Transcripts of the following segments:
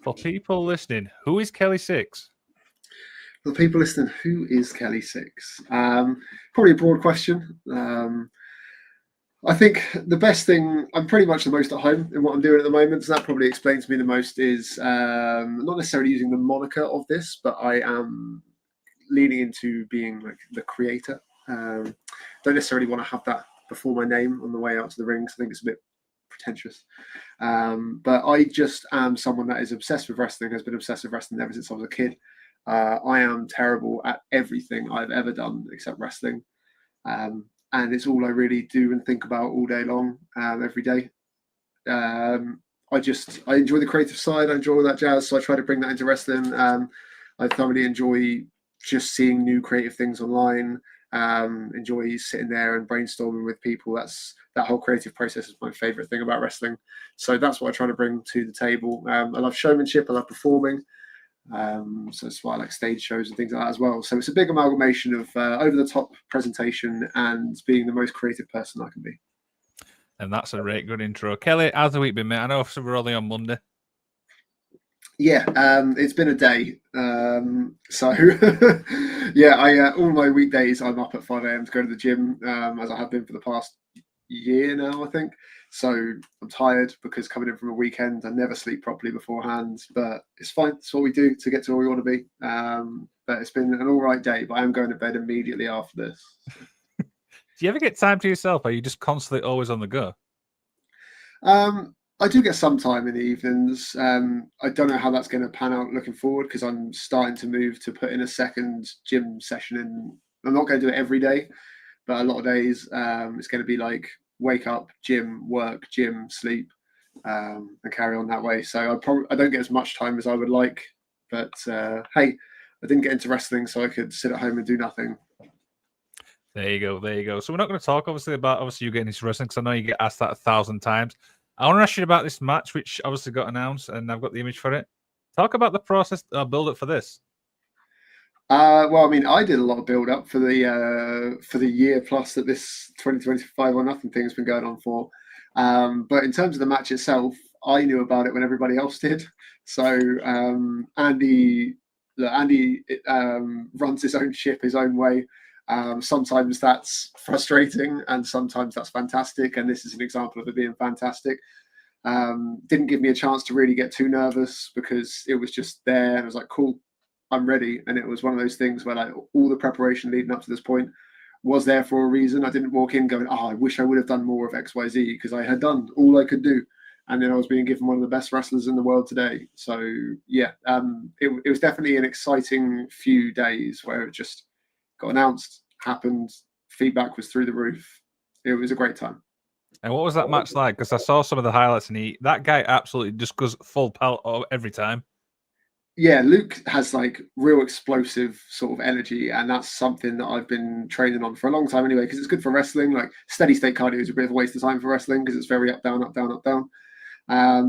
For people listening, who is Kelly Sixx? For the people listening, who is Kelly Sixx? Probably a broad question. I think the best thing, I'm pretty much the most at home in what I'm doing at the moment, so that probably explains me the most, is not necessarily using the moniker of this, but I am leaning into being like the creator. Don't necessarily want to have that before my name on the way out to the ring, 'cause I think it's a bit pretentious. But I just am someone that is obsessed with wrestling, has been obsessed with wrestling ever since I was a kid. I am terrible at everything I've ever done except wrestling. And it's all I really do and think about all day long, every day. I enjoy the creative side. I enjoy all that jazz, so I try to bring that into wrestling. I thoroughly enjoy just seeing new creative things online. Enjoy sitting there and brainstorming with people. That whole creative process is my favorite thing about wrestling. So that's what I try to bring to the table. I love showmanship. I love performing. So that's why I like stage shows and things like that as well. So it's a big amalgamation of over-the-top presentation and being the most creative person I can be. And that's a great good intro. Kelly, how's the week been, mate? I know we're only on Monday. Yeah, it's been a day. So yeah, all my weekdays I'm up at 5 a.m. to go to the gym, as I have been for the past year now, I think. So I'm tired because coming in from a weekend, I never sleep properly beforehand, but it's fine. It's what we do to get to where we want to be. But it's been an all right day, but I am going to bed immediately after this. Do you ever get time to yourself? Or are you just constantly always on the go? I do get some time in the evenings. I don't know how that's going to pan out looking forward, because I'm starting to move to put in a second gym session in. I'm not going to do it every day, but a lot of days it's going to be like wake up, gym, work, gym, sleep, and carry on that way. So I don't get as much time as I would like, but hey, I didn't get into wrestling so I could sit at home and do nothing. There you go. There you go. So we're not going to talk about you getting into wrestling, because I know you get asked that 1,000 times. I want to ask you about this match, which obviously got announced, and I've got the image for it. Talk about the process, build up for this. Well, I mean, I did a lot of build up for the year plus that this 2025 or nothing thing has been going on for. But in terms of the match itself, I knew about it when everybody else did. So Andy runs his own ship his own way. Sometimes that's frustrating, and sometimes that's fantastic. And this is an example of it being fantastic. Didn't give me a chance to really get too nervous, because it was just there, and I was like, cool, I'm ready. And it was one of those things where like all the preparation leading up to this point was there for a reason. I didn't walk in going, oh, I wish I would have done more of XYZ, because I had done all I could do. And then I was being given one of the best wrestlers in the world today. So yeah, it was definitely an exciting few days where it just got announced, happened, feedback was through the roof. It was a great time. And what was that match like? Because I saw some of the highlights, and that guy absolutely just goes full pelt every time. Yeah, Luke has like real explosive sort of energy, and that's something that I've been training on for a long time anyway, because it's good for wrestling. Like steady state cardio is a bit of a waste of time for wrestling, because it's very up, down, up, down, up, down.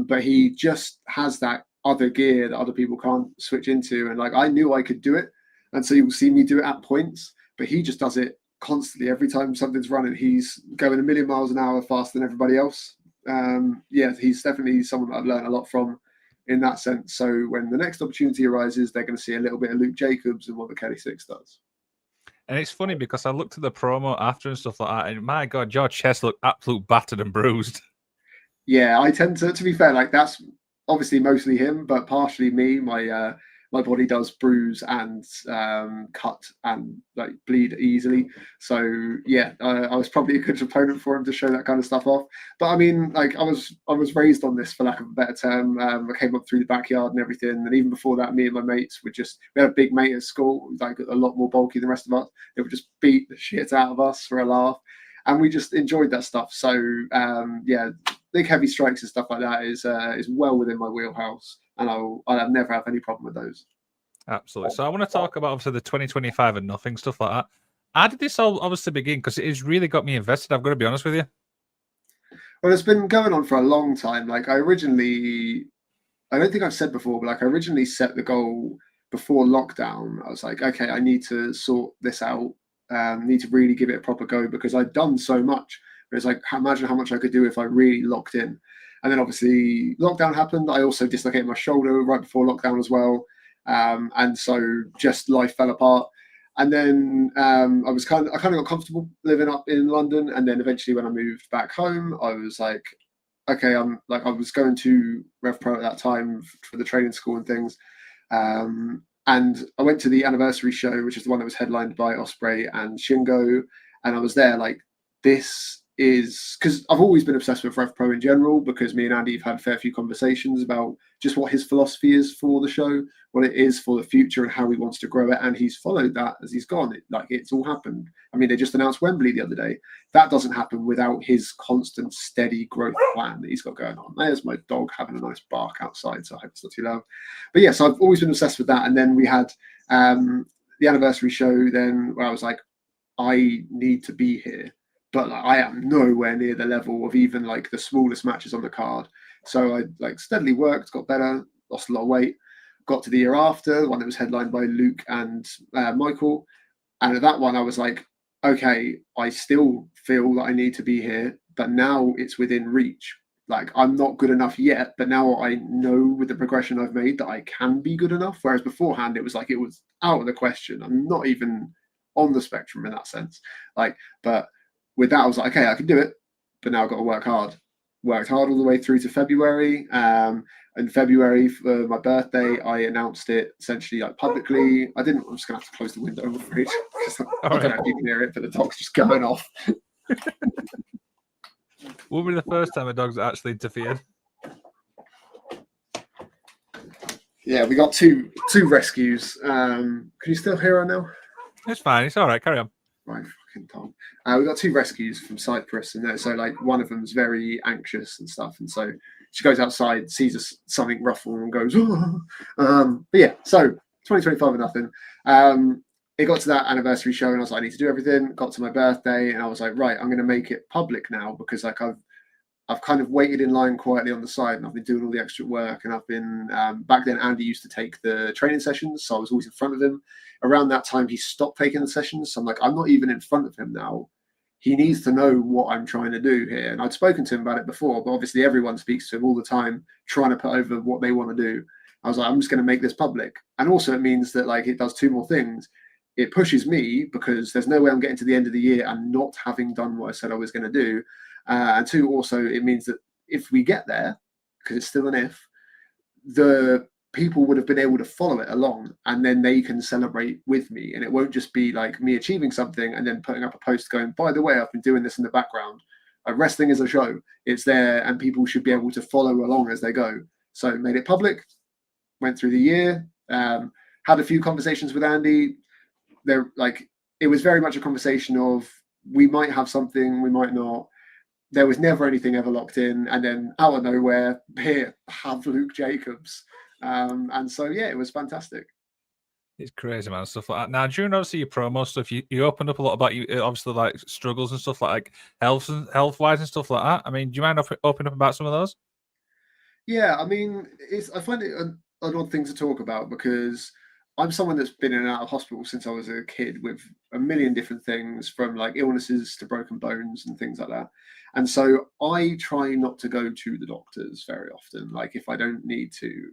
But he just has that other gear that other people can't switch into. And like, I knew I could do it. And so you'll see me do it at points, but he just does it constantly. Every time something's running, he's going a million miles an hour faster than everybody else. Yeah, he's definitely someone that I've learned a lot from in that sense. So when the next opportunity arises, they're going to see a little bit of Luke Jacobs and what the Kelly Sixx does. And it's funny because I looked at the promo after and stuff like that, and my God, your chest looked absolute battered and bruised. Yeah, I tend to be fair, like that's obviously mostly him, but partially me. My body does bruise and cut and like bleed easily. So yeah, I was probably a good opponent for him to show that kind of stuff off. But I mean, like I was raised on this, for lack of a better term. I came up through the backyard and everything, and even before that, me and my mates we had a big mate at school, like a lot more bulky than the rest of us. They would just beat the shit out of us for a laugh, and we just enjoyed that stuff. So yeah, big heavy strikes and stuff like that is well within my wheelhouse, and I'll never have any problem with those. Absolutely. So I want to talk about obviously the 2025 and nothing stuff like that. How did this all obviously begin? Because it has really got me invested. I've got to be honest with you. Well, it's been going on for a long time. Like I don't think I've said before, but like I originally set the goal before lockdown. I was like, okay, I need to sort this out. Need to really give it a proper go, because I'd done so much. But it's like, imagine how much I could do if I really locked in. And then obviously lockdown happened. I also dislocated my shoulder right before lockdown as well. And so just life fell apart. And then I kind of got comfortable living up in London. And then eventually when I moved back home, I was like, okay, I was going to Rev Pro at that time for the training school and things. And I went to the anniversary show, which is the one that was headlined by Osprey and Shingo. And I was there like, this is because I've always been obsessed with Rev Pro in general, because me and Andy have had a fair few conversations about just what his philosophy is for the show, what it is for the future, and how he wants to grow it. And he's followed that as he's gone. It's all happened. I mean, they just announced Wembley the other day. That doesn't happen without his constant, steady growth plan that he's got going on. There's my dog having a nice bark outside, so I hope it's not too loud. But yes, I've always been obsessed with that. And then we had the anniversary show then where I was like, I need to be here. But I am nowhere near the level of even like the smallest matches on the card. So I like steadily worked, got better, lost a lot of weight. Got to the year after, the one that was headlined by Luke and Michael. And at that one, I was like, okay, I still feel that I need to be here, but now it's within reach. Like, I'm not good enough yet, but now I know with the progression I've made that I can be good enough. Whereas beforehand, it was like, it was out of the question. I'm not even on the spectrum in that sense. But with that, I was like, okay, I can do it, but now I've got to work hard. Worked hard all the way through to February. In February, for my birthday, I announced it essentially like publicly. I'm just going to have to close the window, I'm afraid, because I don't know if you can hear it, but the dog's just going off. What will be the first time a dog's actually interfered? Yeah, we got two rescues. Can you still hear her now? It's fine. It's all right. Carry on. Right, fucking Tom. We got two rescues from Cyprus, and so like one of them's very anxious and stuff, and so she goes outside, sees something ruffle, and goes, oh. But yeah, so 2025 or nothing. It got to that anniversary show, and I was like, I need to do everything. Got to my birthday, and I was like, right, I'm going to make it public now, because like I've kind of waited in line quietly on the side, and I've been doing all the extra work. And I've been back then, Andy used to take the training sessions, so I was always in front of him. Around that time, he stopped taking the sessions. So I'm like, I'm not even in front of him now. He needs to know what I'm trying to do here. And I'd spoken to him about it before, but obviously everyone speaks to him all the time, trying to put over what they want to do. I was like, I'm just going to make this public. And also it means that like it does two more things. It pushes me, because there's no way I'm getting to the end of the year and not having done what I said I was going to do. And two, also it means that if we get there, because it's still an if, the people would have been able to follow it along, and then they can celebrate with me. And it won't just be like me achieving something and then putting up a post going, by the way, I've been doing this in the background. Wrestling is a show. It's there, and people should be able to follow along as they go. So made it public, went through the year, had a few conversations with Andy. It was very much a conversation of, we might have something, we might not. There was never anything ever locked in. And then out of nowhere, here, have Luke Jacobs. And so, yeah, it was fantastic. It's crazy, man. Stuff like that. Now, during obviously your promo stuff, you opened up a lot about you, obviously like struggles and stuff like health wise and stuff like that. I mean, do you mind opening up about some of those? Yeah, I mean, I find it an odd thing to talk about, because I'm someone that's been in and out of hospital since I was a kid, with a million different things, from like illnesses to broken bones and things like that. And so I try not to go to the doctors very often, like if I don't need to.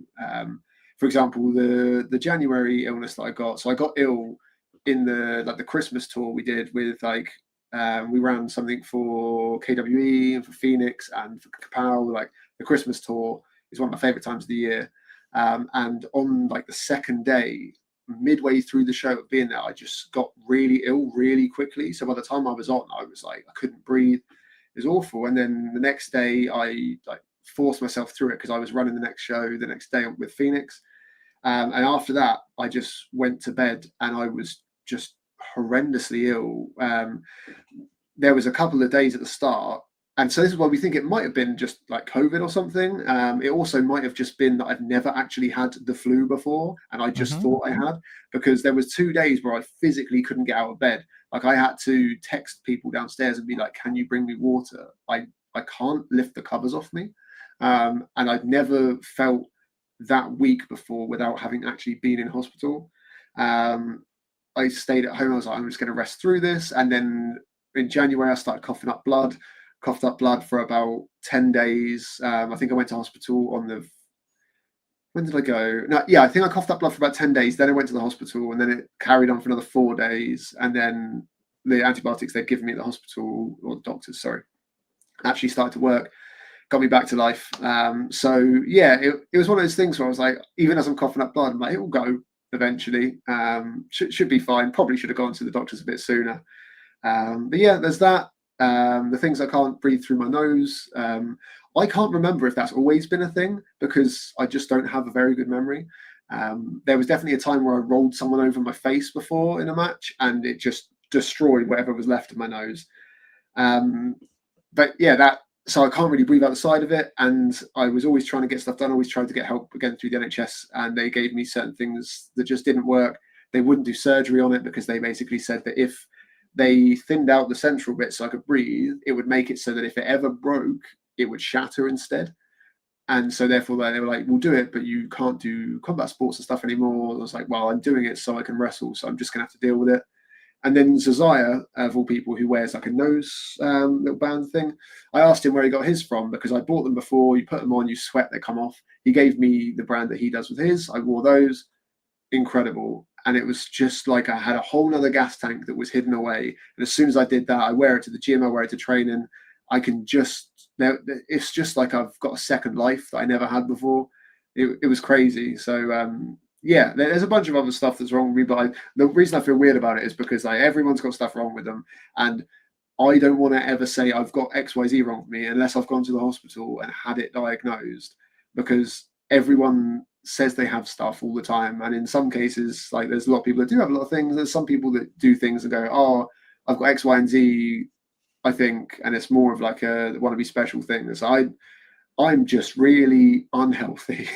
For example, the January illness that I got. So I got ill in the Christmas tour we did with we ran something for KWE and for Phoenix and for Kapow. Like the Christmas tour is one of my favorite times of the year. And on like the second day, midway through the show of being there, I just got really ill really quickly. So by the time I was on, I was like, I couldn't breathe. It was awful. And then the next day, I like forced myself through it, because I was running the next show the next day with Phoenix. And after that, I just went to bed, and I was just horrendously ill. There was a couple of days at the start. And so this is why we think it might have been just like COVID or something. It also might have just been that I've never actually had the flu before, and I just thought I had, because there was 2 days where I physically couldn't get out of bed. Like I had to text people downstairs and be like, can you bring me water? I can't lift the covers off me. And I'd never felt that weak before without having actually been in hospital. I stayed at home. I was like, I'm just going to rest through this. And then in January, I started coughing up blood. coughed up blood for about 10 days. I think I went to hospital on the, when did I go? No, yeah, I think I coughed up blood for about 10 days. Then I went to the hospital, and then it carried on for another 4 days. And then the antibiotics they'd given me at the hospital, or the doctors, sorry, actually started to work, got me back to life. So yeah, it was one of those things where I was like, even as I'm coughing up blood, I'm like, it will go eventually. Should be fine. Probably should have gone to the doctors a bit sooner. But yeah, there's that. The things I can't breathe through my nose. I can't remember if that's always been a thing, because I just don't have a very good memory. There was definitely a time where I rolled someone over my face before in a match, and it just destroyed whatever was left of my nose. But yeah, so I can't really breathe out the side of it, and I was always trying to get stuff done, always trying to get help again through the NHS, and they gave me certain things that just didn't work. They wouldn't do surgery on it, because they basically said that if they thinned out the central bit so I could breathe, it would make it so that if it ever broke, it would shatter instead. And so therefore they were like, we'll do it, but you can't do combat sports and stuff anymore. I was like, well, I'm doing it so I can wrestle, so I'm just going to have to deal with it. And then Zazaya, of all people, who wears like a nose little band thing, I asked him where he got his from, because I bought them before. You put them on, you sweat, they come off. He gave me the brand that he does with his. I wore those. Incredible. And it was just like I had a whole nother gas tank that was hidden away. And as soon as I did that, I wear it to the gym, I wear it to training. I can just, it's just like I've got a second life that I never had before. It was crazy. So yeah, there's a bunch of other stuff that's wrong with me, but the reason I feel weird about it is because like everyone's got stuff wrong with them, and I don't want to ever say I've got XYZ wrong with me unless I've gone to the hospital and had it diagnosed, because everyone says they have stuff all the time, and in some cases, like there's a lot of people that do have a lot of things. There's some people that do things and go, oh, I've got X, Y, and Z, I think, and it's more of like a wannabe special thing. So I'm just really unhealthy.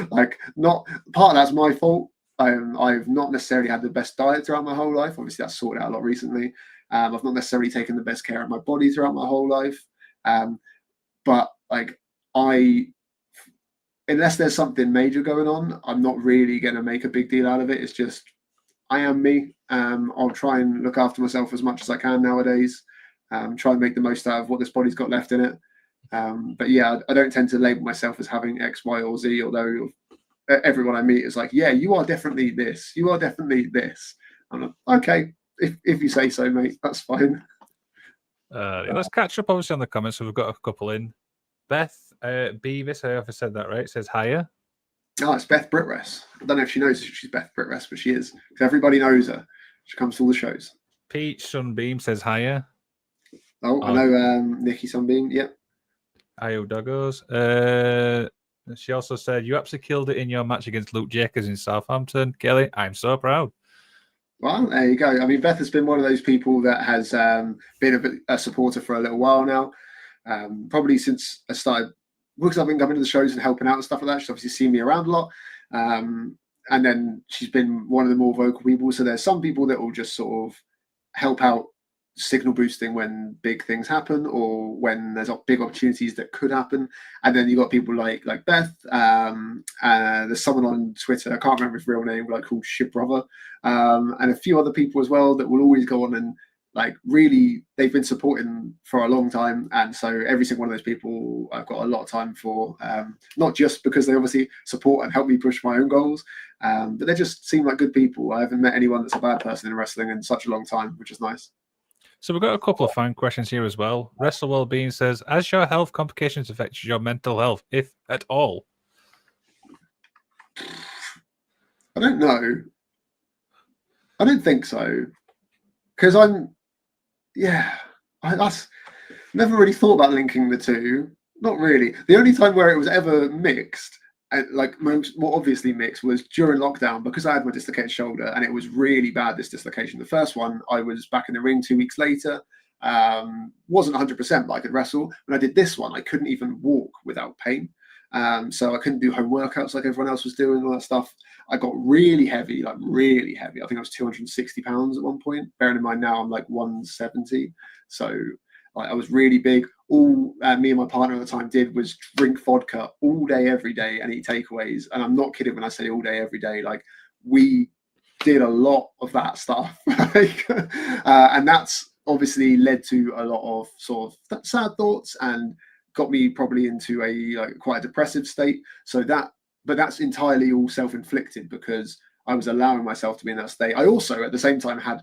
Like, not part of that's my fault. I've not necessarily had the best diet throughout my whole life. Obviously, that's sorted out a lot recently. I've not necessarily taken the best care of my body throughout my whole life. But like, unless there's something major going on, I'm not really going to make a big deal out of it. It's just, I am me. I'll try and look after myself as much as I can nowadays. Try and make the most out of what this body's got left in it. But yeah, I don't tend to label myself as having X, Y, or Z, although everyone I meet is like, yeah, you are definitely this. You are definitely this. I'm like, okay, if you say so, mate, that's fine. Let's catch up, obviously, on the comments. So we've got a couple in. Beth Beavis, I hope I said that right, says hiya. Oh, it's Beth Britress. I don't know if she knows she's Beth Britress, but she is. Because everybody knows her. She comes to all the shows. Peach Sunbeam says hiya. Oh, I know Nikki Sunbeam, yep. Io Doggos. She also said, you absolutely killed it in your match against Luke Jacobs in Southampton. Kelly, I'm so proud. Well, there you go. I mean, Beth has been one of those people that has been a supporter for a little while now. Probably since I started, because I've been coming to the shows and helping out and stuff like that. She's obviously seen me around a lot. And then she's been one of the more vocal people. So there's some people that will just sort of help out signal boosting when big things happen, or when there's big opportunities that could happen. And then you got people like Beth. There's someone on Twitter, I can't remember his real name, like called Ship Brother, and a few other people as well that will always go on and like really, they've been supporting for a long time. And so every single one of those people I've got a lot of time for, not just because they obviously support and help me push my own goals, but they just seem like good people. I haven't met anyone that's a bad person in wrestling in such a long time, which is nice. So we've got a couple of fan questions here as well. Wrestle Wellbeing says, has your health complications affected your mental health, if at all? I don't know. I don't think so. Because that's never really thought about linking the two. Not really. The only time where it was ever mixed, and like more obviously mixed, was during lockdown, because I had my dislocated shoulder, and it was really bad, this dislocation. The first one, I was back in the ring 2 weeks later. Wasn't 100%, but I could wrestle. When I did this one, I couldn't even walk without pain. So I couldn't do home workouts like everyone else was doing, all that stuff. I got really heavy, like really heavy. I think I was 260 pounds at one point. Bearing in mind now I'm like 170. So like, I was really big. All me and my partner at the time did was drink vodka all day, every day, and eat takeaways. And I'm not kidding when I say all day, every day. Like, we did a lot of that stuff. And that's obviously led to a lot of sort of sad thoughts and got me probably into a quite a depressive state. But that's entirely all self-inflicted because I was allowing myself to be in that state. I also, at the same time, had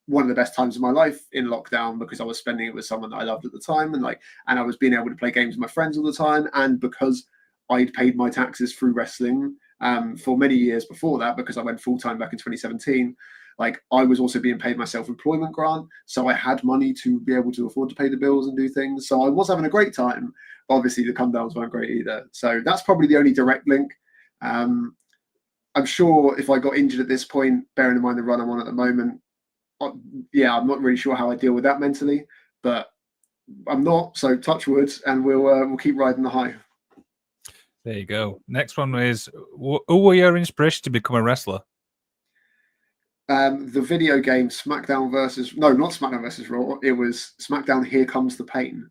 one of the best times of my life in lockdown because I was spending it with someone that I loved at the time, and I was being able to play games with my friends all the time, and because I'd paid my taxes through wrestling for many years before that, because I went full time back in 2017. I was also being paid my self-employment grant, so I had money to be able to afford to pay the bills and do things. So I was having a great time. But obviously, the come downs weren't great either. So that's probably the only direct link. I'm sure if I got injured at this point, bearing in mind the run I'm on at the moment, I'm not really sure how I deal with that mentally, but I'm not. So touch wood, and we'll keep riding the high. There you go. Next one is, who were your inspiration to become a wrestler? The video game SmackDown not SmackDown versus Raw. It was SmackDown Here Comes the Pain.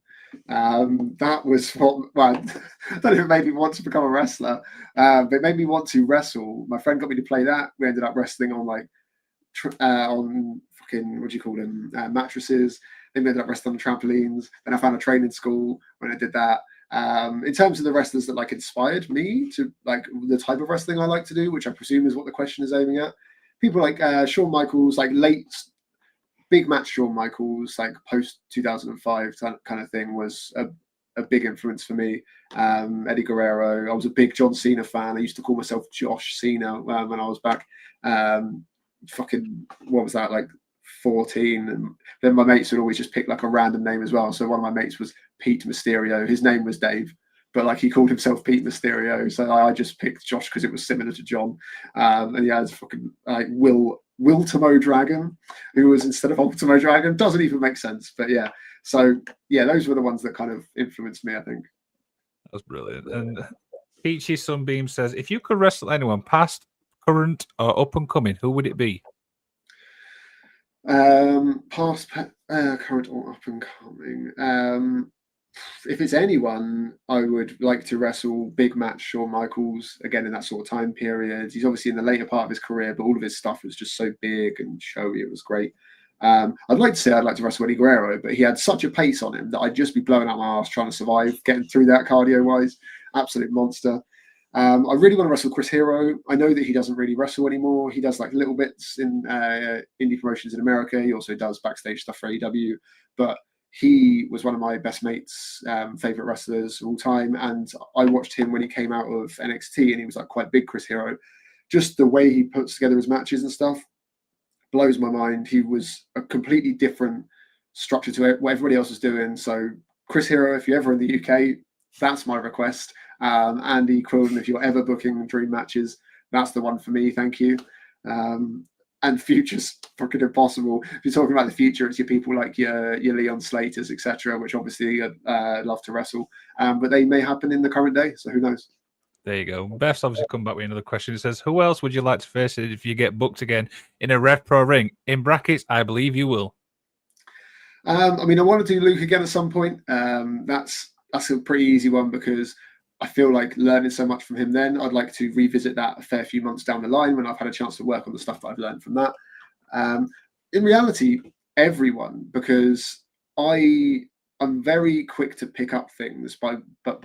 That was what, well, I don't know if it made me want to become a wrestler, but it made me want to wrestle. My friend got me to play that. We ended up wrestling on on fucking, what do you call them, mattresses. Then we ended up wrestling on trampolines. Then I found a training school when I did that. In terms of the wrestlers that inspired me to the type of wrestling I like to do, which I presume is what the question is aiming at, people like Shawn Michaels, late big match Shawn Michaels, post 2005 kind of thing, was a big influence for me. Eddie Guerrero. I was a big John Cena fan. I used to call myself Josh Cena when I was back. What was that, 14? And then my mates would always just pick a random name as well. So one of my mates was Pete Mysterio. His name was Dave, but he called himself Pete Mysterio. So I just picked Josh because it was similar to John. And yeah, it's fucking Wiltimo Dragon, who was instead of Ultimo Dragon. Doesn't even make sense. But yeah, so yeah, those were the ones that kind of influenced me, I think. That's brilliant. And Peachy Sunbeam says, if you could wrestle anyone, past, current, or up and coming, who would it be? Past, current, or up and coming. If it's anyone, I would like to wrestle big match Shawn Michaels again in that sort of time period. He's obviously in the later part of his career, but all of his stuff was just so big and showy. It was great. I'd like to say I'd like to wrestle Eddie Guerrero, but he had such a pace on him that I'd just be blowing out my ass trying to survive, getting through that cardio-wise. Absolute monster. I really want to wrestle Chris Hero. I know that he doesn't really wrestle anymore. He does little bits in indie promotions in America. He also does backstage stuff for AEW, but he was one of my best mates' favorite wrestlers of all time. And I watched him when he came out of NXT, and he was quite big, Chris Hero. Just the way he puts together his matches and stuff blows my mind. He was a completely different structure to what everybody else was doing. So Chris Hero, if you're ever in the UK, that's my request. Andy Quilden, if you're ever booking dream matches, that's the one for me. Thank you. And future's fucking impossible. If you're talking about the future, it's your people like your Leon Slaters, etc., which obviously love to wrestle. But they may happen in the current day, so who knows? There you go. Beth's obviously come back with another question. It says, who else would you like to face if you get booked again in a Rev Pro ring? In brackets, I believe you will. I want to do Luke again at some point. That's a pretty easy one because I feel like learning so much from him then. I'd like to revisit that a fair few months down the line when I've had a chance to work on the stuff that I've learned from that. In reality, everyone, because I'm very quick to pick up things by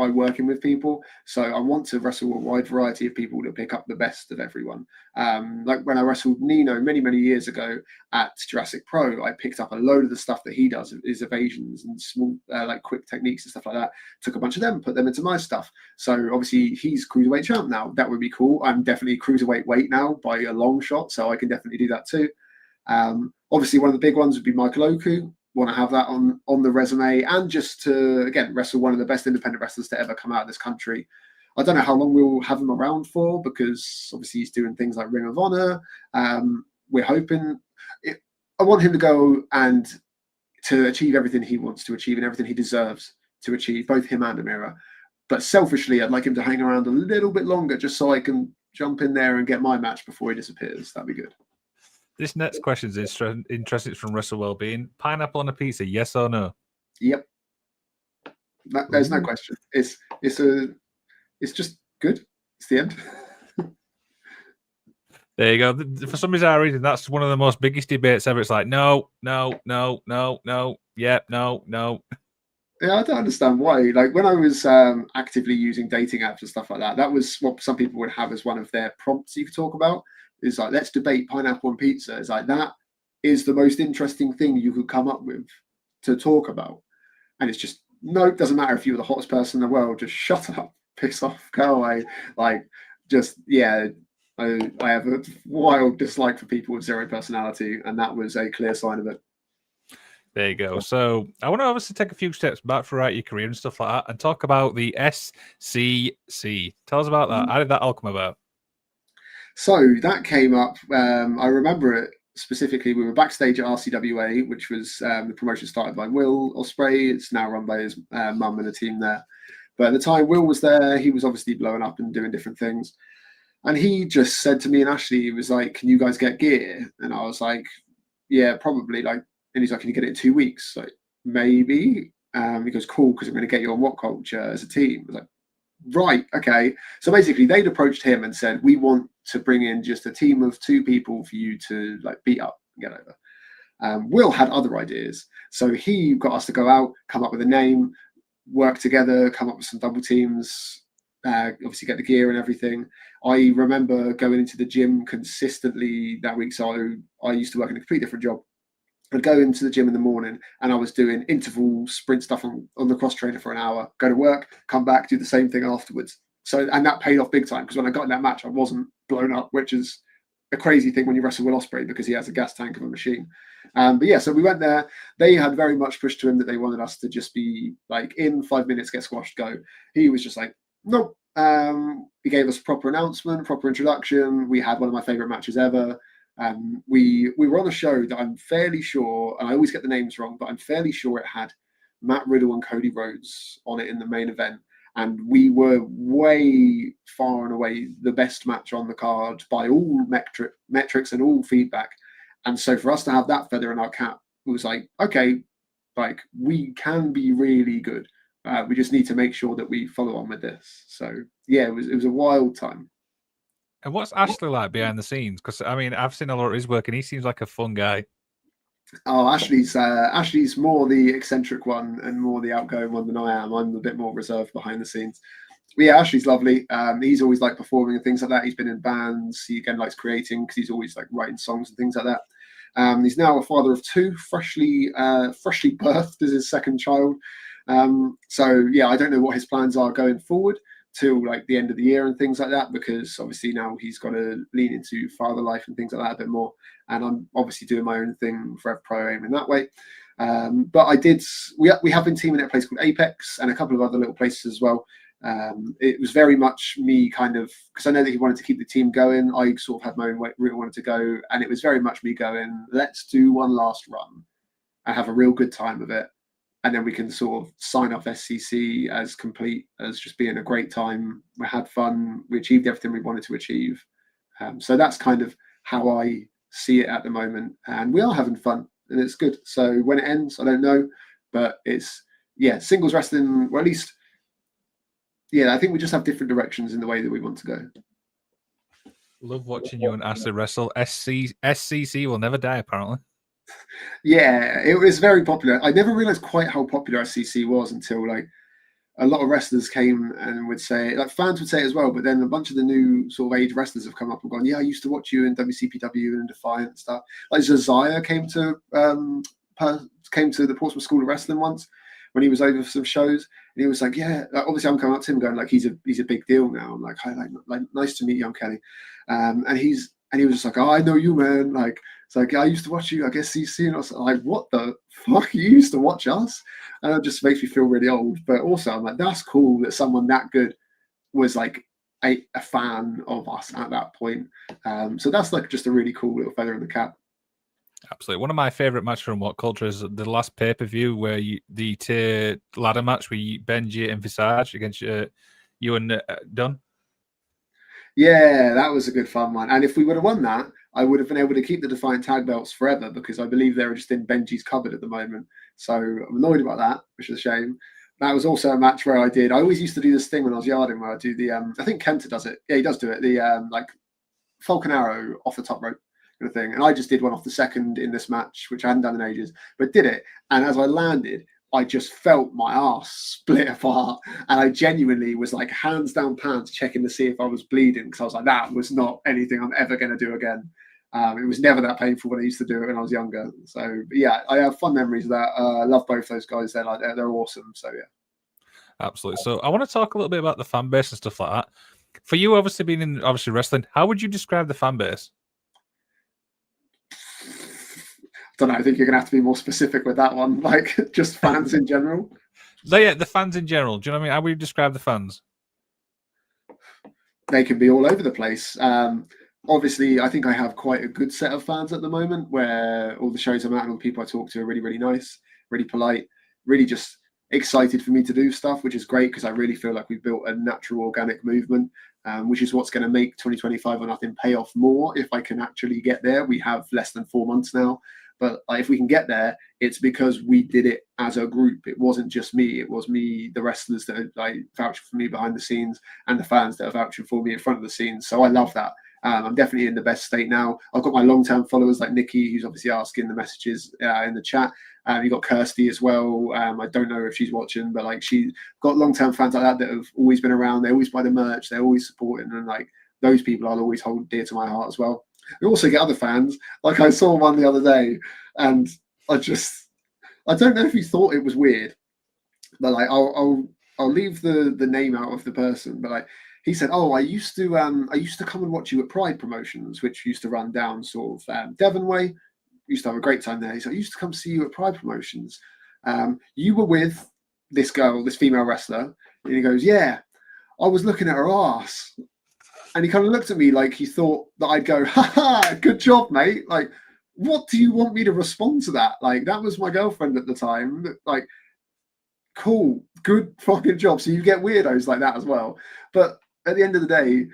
working with people. So I want to wrestle a wide variety of people to pick up the best of everyone. Like when I wrestled Nino many years ago at Jurassic Pro, I picked up a load of the stuff that he does, his evasions and small quick techniques and stuff like that. Took a bunch of them, put them into my stuff. So obviously he's cruiserweight champ now. That would be cool. I'm definitely cruiserweight weight now by a long shot, so I can definitely do that too. Obviously one of the big ones would be Michael Oku. Want to have that on the resume, and just to again wrestle one of the best independent wrestlers to ever come out of this country. I don't know how long we'll have him around for, because obviously he's doing things like Ring of Honor. We're hoping I want him to go and to achieve everything he wants to achieve and everything he deserves to achieve, both him and Amira. But selfishly, I'd like him to hang around a little bit longer just so I can jump in there and get my match before he disappears. That'd be good. This next question is interesting. It's from Russell Wellbeing. Pineapple on a pizza, yes or no? Yep. There's no question. It's just good. It's the end. There you go. For some bizarre reason, that's one of the most biggest debates ever. It's like, no, no, no, no, no, yep, no, no. Yeah, I don't understand why. Like when I was actively using dating apps and stuff like that, that was what some people would have as one of their prompts you could talk about. Is like, let's debate pineapple on pizza. It's like that is the most interesting thing you could come up with to talk about. And it's just no, it doesn't matter if you were the hottest person in the world, just shut up, piss off, go away. Like just yeah. I have a wild dislike for people with zero personality, and that was a clear sign of it. There you go. So I want to obviously take a few steps back throughout your career and stuff like that and talk about the SCC. Tell us about that. How did that all come about? So that came up. I remember it specifically. We were backstage at RCWA, which was the promotion started by Will Ospreay. It's now run by his mum and a team there. But at the time Will was there, he was obviously blowing up and doing different things. And he just said to me and Ashley, he was like, "Can you guys get gear?" And I was like, "Yeah, probably." Like, and he's like, "Can you get it in 2 weeks?" Like, maybe. He goes, "Cool, because I'm going to get you on What Culture as a team." I was like, right, okay. So basically, they'd approached him and said, "We want to bring in just a team of 2 people for you to like beat up and get over." Will had other ideas, so he got us to go out, come up with a name, work together, come up with some double teams, obviously get the gear and everything. I remember going into the gym consistently that week. So I used to work in a completely different job. I'd go into the gym in the morning and I was doing interval sprint stuff on the cross trainer for an hour, go to work, come back, do the same thing afterwards. So, and that paid off big time because when I got in that match, I wasn't blown up, which is a crazy thing when you wrestle Will Ospreay because he has a gas tank of a machine. But yeah, so we went there. They had very much pushed to him that they wanted us to just be like in 5 minutes, get squashed, go. He was just like, nope. He gave us a proper announcement, proper introduction. We had one of my favorite matches ever. We were on a show that I'm fairly sure, and I always get the names wrong, but I'm fairly sure it had Matt Riddle and Cody Rhodes on it in the main event. And we were way far and away the best match on the card by all metrics and all feedback. And so for us to have that feather in our cap, it was like, okay, like we can be really good. We just need to make sure that we follow on with this. So yeah, it was a wild time. And what's Ashley like behind the scenes? Because I mean, I've seen a lot of his work, and he seems like a fun guy. Oh, Ashley's more the eccentric one and more the outgoing one than I am. I'm a bit more reserved behind the scenes. But yeah, Ashley's lovely. He's always like performing and things like that. He's been in bands. He again likes creating because he's always like writing songs and things like that. He's now a father of 2, freshly birthed as his second child. So yeah, I don't know what his plans are going forward till like the end of the year and things like that, because obviously now he's got to lean into father life and things like that a bit more. And I'm obviously doing my own thing, Forever Pro Aim in that way. But we have been teaming at a place called Apex and a couple of other little places as well. It was very much me kind of, because I know that he wanted to keep the team going. I sort of had my own route I wanted to go. And it was very much me going, let's do one last run and have a real good time of it. And then we can sort of sign off SCC as complete as just being a great time. We had fun. We achieved everything we wanted to achieve. So that's kind of how I see it at the moment. And we are having fun and it's good. So when it ends, I don't know. But it's, yeah, singles wrestling, or at least, yeah, I think we just have different directions in the way that we want to go. Love watching you and Ashley wrestle. SCC will never die, apparently. Yeah, it was very popular. I never realized quite how popular SCC was until like a lot of wrestlers came and would say, like fans would say it as well, but then a bunch of the new sort of age wrestlers have come up and gone, yeah, I used to watch you in WCPW and Defiant and stuff. Like Josiah came to the Portsmouth School of Wrestling once when he was over for some shows, and he was like, yeah, like, obviously I'm coming up to him going like he's a big deal now. I'm like, hi, like nice to meet you, I'm Kelly. And he was just like, oh, I know you, man. Like, it's like, I used to watch you, I guess CC, and I was like, what the fuck? You used to watch us? And it just makes me feel really old. But also, I'm like, that's cool that someone that good was like a fan of us at that point. So that's like just a really cool little feather in the cap. Absolutely. One of my favorite matches from What Culture is the last pay-per-view where the tier ladder match with Benji and Visage against you and Dunn. Yeah, that was a good fun one. And if we would have won that, I would have been able to keep the Defiant tag belts forever because I believe they're just in Benji's cupboard at the moment. So I'm annoyed about that, which is a shame. That was also a match where I always used to do this thing when I was yarding where I do the, I think Kenta does it. Yeah, he does do it. The Falcon Arrow off the top rope kind of thing. And I just did one off the second in this match, which I hadn't done in ages, but did it. And as I landed, I just felt my ass split apart. And I genuinely was like hands down pants checking to see if I was bleeding, because I was like, that was not anything I'm ever going to do again. It was never that painful when I used to do it when I was younger. So yeah, I have fun memories of that. I love both those guys. They're awesome. So yeah. Absolutely. So I want to talk a little bit about the fan base and stuff like that. For you, obviously being in wrestling, how would you describe the fan base? I don't know. I think you're going to have to be more specific with that one. Like just fans in general. So yeah, the fans in general. Do you know what I mean? How would you describe the fans? They can be all over the place. Obviously, I think I have quite a good set of fans at the moment, where all the shows I'm at and all the people I talk to are really, really nice, really polite, really just excited for me to do stuff, which is great, because I really feel like we've built a natural organic movement, which is what's going to make 2025 or nothing pay off more if I can actually get there. We have less than 4 months now, but if we can get there, it's because we did it as a group. It wasn't just me. It was me, the wrestlers that are vouching for me behind the scenes, and the fans that are vouching for me in front of the scenes. So I love that. I'm definitely in the best state now. I've got my long-term followers like Nikki, who's obviously asking the messages in the chat. You've got Kirsty as well. I don't know if she's watching, but like she's got long-term fans like that have always been around. They always buy the merch. They're always supporting, and like those people I'll always hold dear to my heart as well. We also get other fans. Like I saw one the other day, and I don't know if he thought it was weird, but like I'll leave the name out of the person, but like he said, "Oh, I used to come and watch you at Pride Promotions, which used to run down sort of Devon Way. Used to have a great time there." He said, "I used to come see you at Pride Promotions. You were with this girl, this female wrestler." And he goes, "Yeah, I was looking at her ass." And he kind of looked at me like he thought that I'd go, "Ha ha, good job, mate." Like, what do you want me to respond to that? Like, that was my girlfriend at the time. Like, cool, good fucking job. So you get weirdos like that as well. But at the end of the day,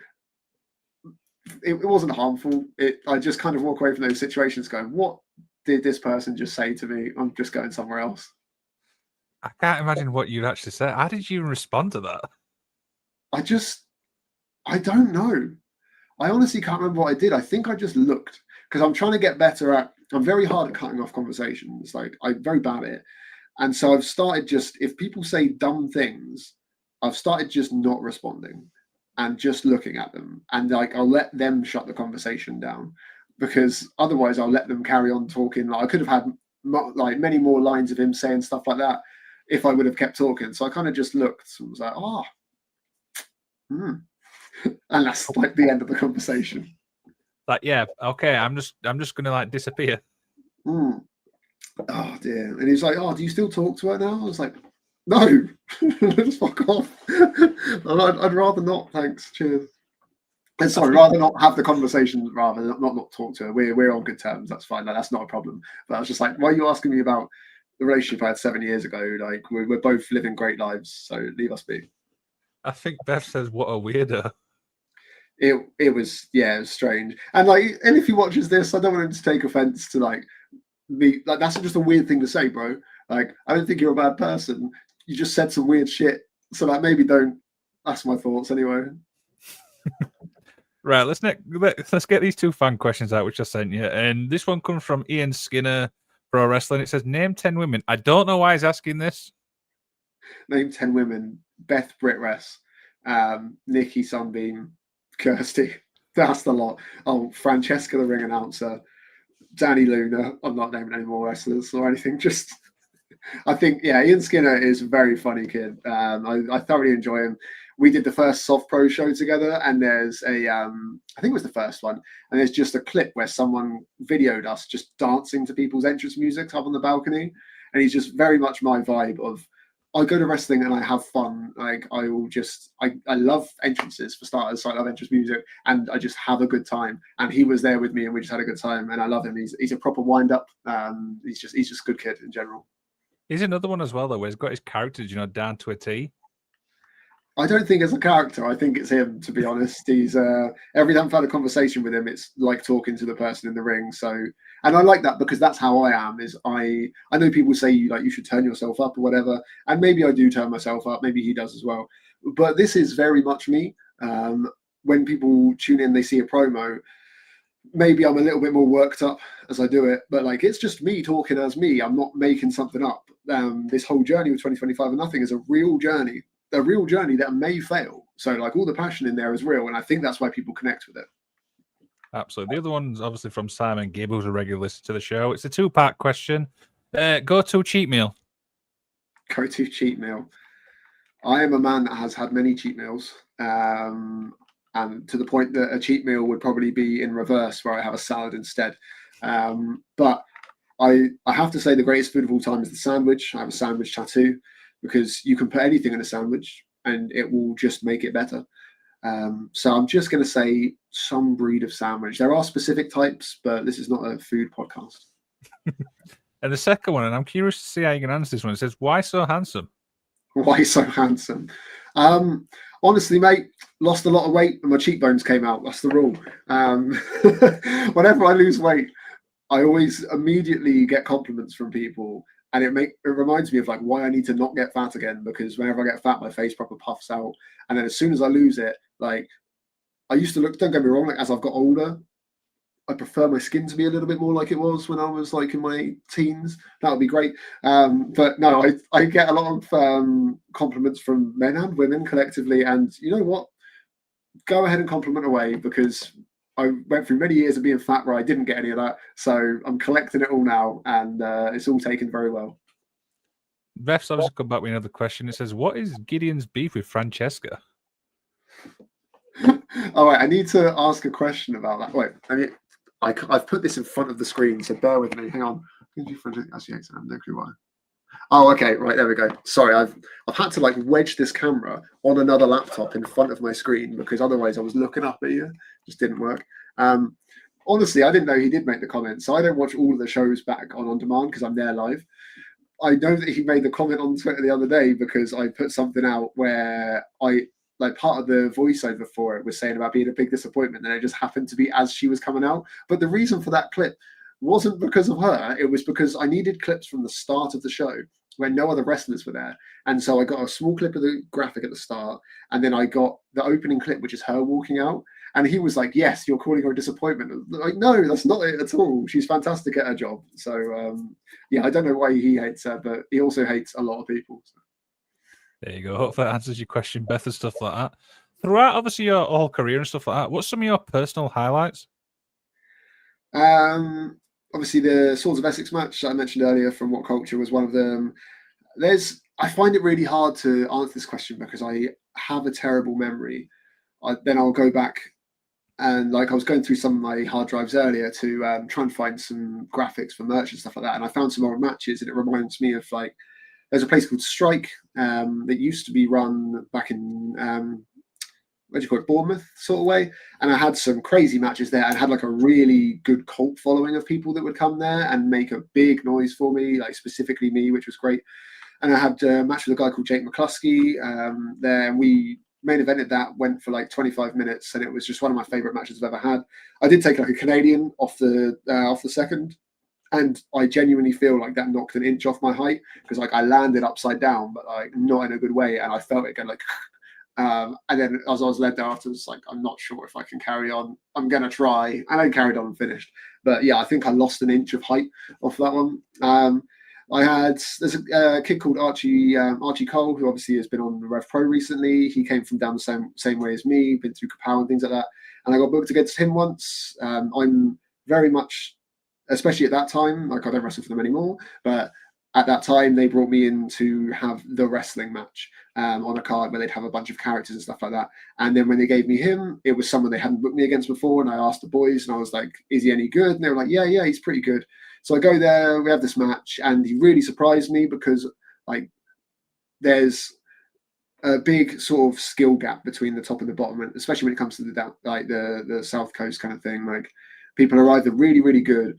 it wasn't harmful. I just kind of walk away from those situations going, what did this person just say to me? I'm just going somewhere else. I can't imagine what you'd actually say. How did you respond to that? I don't know. I honestly can't remember what I did. I think I just looked, because I'm trying to get better at, I'm very hard at cutting off conversations. Like, I'm very bad at it. And so I've started just, if people say dumb things, I've started just not responding and just looking at them. And like, I'll let them shut the conversation down, because otherwise I'll let them carry on talking. Like, I could have had like many more lines of him saying stuff like that if I would have kept talking. So I kind of just looked and was like, and that's like the end of the conversation. Like, yeah, okay, I'm just gonna like disappear. Oh dear. And he's like, "Oh, do you still talk to her now?" I was like, "No, just fuck off. I'd rather not, thanks. Cheers." And sorry, rather not have the conversation, rather not talk to her. We're on good terms. That's fine. Like, that's not a problem. But I was just like, why are you asking me about the relationship I had 7 years ago? Like, we're both living great lives, so leave us be. I think Beth says, "What a weirdo." It was strange. And like, and if he watches this, I don't want him to take offense to like me. Like, that's just a weird thing to say, bro. Like, I don't think you're a bad person. You just said some weird shit. So like, maybe don't. That's my thoughts anyway. Right, let's get these two fan questions out, which I sent you. And this one comes from Ian Skinner, Pro Wrestling. It says, "Name 10 women." I don't know why he's asking this. Name 10 women: Beth Britress, Nikki Sunbeam, Kirsty. That's the lot. Oh, Francesca, the ring announcer, Danny Luna. I'm not naming any more wrestlers or anything. Just, I think, Ian Skinner is a very funny kid. I thoroughly enjoy him. We did the first Soft Pro show together, and there's a, I think it was the first one, and there's just a clip where someone videoed us just dancing to people's entrance music up on the balcony, and he's just very much my vibe of, I go to wrestling and I have fun. Like, I love entrances for starters, so I love entrance music, and I just have a good time. And he was there with me, and we just had a good time, and I love him. He's a proper wind up. He's just a good kid in general. He's another one as well, though, where he's got his characters, down to a T. I don't think it's a character. I think it's him, to be honest. He's every time I've had a conversation with him, it's like talking to the person in the ring. So, and I like that, because that's how I am. Is I know people say you should turn yourself up or whatever, and maybe I do turn myself up. Maybe he does as well. But this is very much me. when people tune in, they see a promo, maybe I'm a little bit more worked up as I do it, but like it's just me talking as me. I'm not making something up. This whole journey with 2025 and nothing is a real journey that may fail. So like all the passion in there is real, and I think that's why people connect with it. Absolutely. The other one's obviously from Simon Gibb, who's a regular listener to the show. It's a 2-part question. Go-to cheat meal. Go-to cheat meal. I am a man that has had many cheat meals, and to the point that a cheat meal would probably be in reverse, where I have a salad instead. But I have to say the greatest food of all time is the sandwich. I have a sandwich tattoo because you can put anything in a sandwich and it will just make it better. So I'm just going to say some breed of sandwich. There are specific types, but this is not a food podcast. And the second one, and I'm curious to see how you can answer this one. It says, "Why so handsome?" Why so handsome? Honestly, mate, lost a lot of weight and my cheekbones came out. That's the rule. Whenever I lose weight, I always immediately get compliments from people, and it reminds me of like why I need to not get fat again, because whenever I get fat, my face proper puffs out, and then as soon as I lose it, like I used to look. Don't get me wrong. Like as I've got older, I prefer my skin to be a little bit more like it was when I was like in my teens. That would be great. But no, I get a lot of compliments from men and women collectively, and you know what? Go ahead and compliment away, because I went through many years of being fat where I didn't get any of that. So I'm collecting it all now, and it's all taken very well. Ref's obviously come back with another question. It says, "What is Gideon's beef with Francesca?" All right, I need to ask a question about that. Wait, I've put this in front of the screen, so bear with me. Hang on. Actually, I have no clue why. Oh, okay, right, there we go. Sorry, I've had to like wedge this camera on another laptop in front of my screen, because otherwise I was looking up at you. Just didn't work. Honestly, I didn't know he did make the comment, so I don't watch all of the shows back on demand because I'm there live. I know that he made the comment on Twitter the other day because I put something out where like part of the voiceover for it was saying about being a big disappointment, and it just happened to be as she was coming out. But the reason for that clip wasn't because of her. It was because I needed clips from the start of the show where no other wrestlers were there. And so I got a small clip of the graphic at the start, and then I got the opening clip, which is her walking out. And he was like, "Yes, you're calling her a disappointment." Like, no, that's not it at all. She's fantastic at her job. So, yeah, I don't know why he hates her, but he also hates a lot of people. So. There you go. Hopefully that answers your question, Beth, and stuff like that. Throughout, obviously, your whole career and stuff like that, what's some of your personal highlights? Obviously, the Swords of Essex match that I mentioned earlier from What Culture was one of them. I find it really hard to answer this question because I have a terrible memory. Then I'll go back and like I was going through some of my hard drives earlier to try and find some graphics for merch and stuff like that, and I found some old matches, and it reminds me of like there's a place called Strike that used to be run back in what do you call it, Bournemouth sort of way, and I had some crazy matches there, and had like a really good cult following of people that would come there and make a big noise for me, like specifically me, which was great. And I had a match with a guy called Jake McCluskey there, and we main evented that, went for like 25 minutes, and it was just one of my favorite matches I've ever had. I did take like a Canadian off the second, and I genuinely feel like that knocked an inch off my height, because like I landed upside down, but like not in a good way, and I felt it go like and then as I was led there afterwards, like I'm not sure if I can carry on. I'm gonna try, and I carried on and finished. But yeah, I think I lost an inch of height off that one. There's a kid called Archie Cole, who obviously has been on the Rev Pro recently. He came from down the same way as me, been through Kapow and things like that. And I got booked against him once. I'm very much, especially at that time, like I don't wrestle for them anymore, but at that time they brought me in to have the wrestling match on a card where they'd have a bunch of characters and stuff like that. And then when they gave me him, it was someone they hadn't booked me against before. And I asked the boys, and I was like, "Is he any good?" And they were like, yeah, he's pretty good. So I go there, we have this match, and he really surprised me because like there's a big sort of skill gap between the top and the bottom, and especially when it comes to the South Coast kind of thing. Like people are either really, really good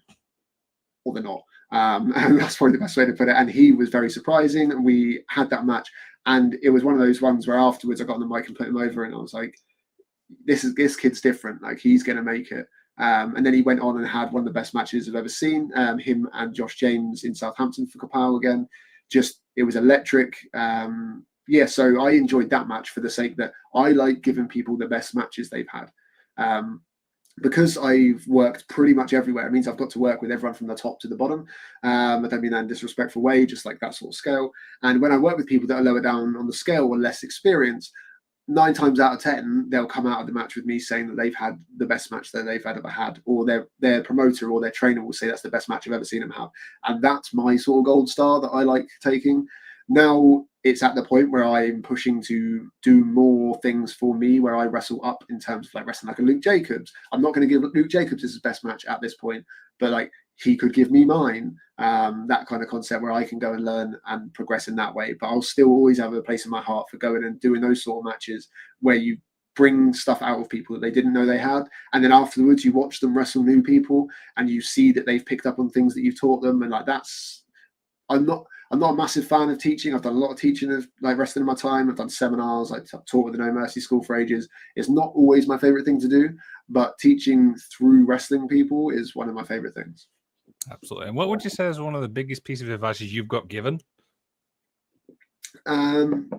or they're not. And that's probably the best way to put it. And he was very surprising, and we had that match, and it was one of those ones where afterwards I got on the mic and put him over, and I was like, this kid's different, like he's gonna make it. And then he went on and had one of the best matches I've ever seen, him and Josh James in Southampton for Kapow again. Just, it was electric. yeah, so I enjoyed that match for the sake that I like giving people the best matches they've had. Because I've worked pretty much everywhere, it means I've got to work with everyone from the top to the bottom. I don't mean that in a disrespectful way, just like that sort of scale. And when I work with people that are lower down on the scale or less experienced, 9 times out of 10, they'll come out of the match with me saying that they've had the best match that they've ever had, or their promoter or their trainer will say that's the best match I've ever seen them have. And that's my sort of gold star that I like taking. Now it's at the point where I'm pushing to do more things for me, where I wrestle up in terms of like wrestling like a Luke Jacobs. I'm not going to give Luke Jacobs his best match at this point, but like he could give me mine. That kind of concept where I can go and learn and progress in that way. But I'll still always have a place in my heart for going and doing those sort of matches where you bring stuff out of people that they didn't know they had, and then afterwards you watch them wrestle new people and you see that they've picked up on things that you've taught them. And like that's I'm not a massive fan of teaching. I've done a lot of teaching of like wrestling in my time. I've done seminars. I've taught with the No Mercy School for ages. It's not always my favorite thing to do, but teaching through wrestling people is one of my favorite things. Absolutely. And what would you say is one of the biggest pieces of advice you've got given? You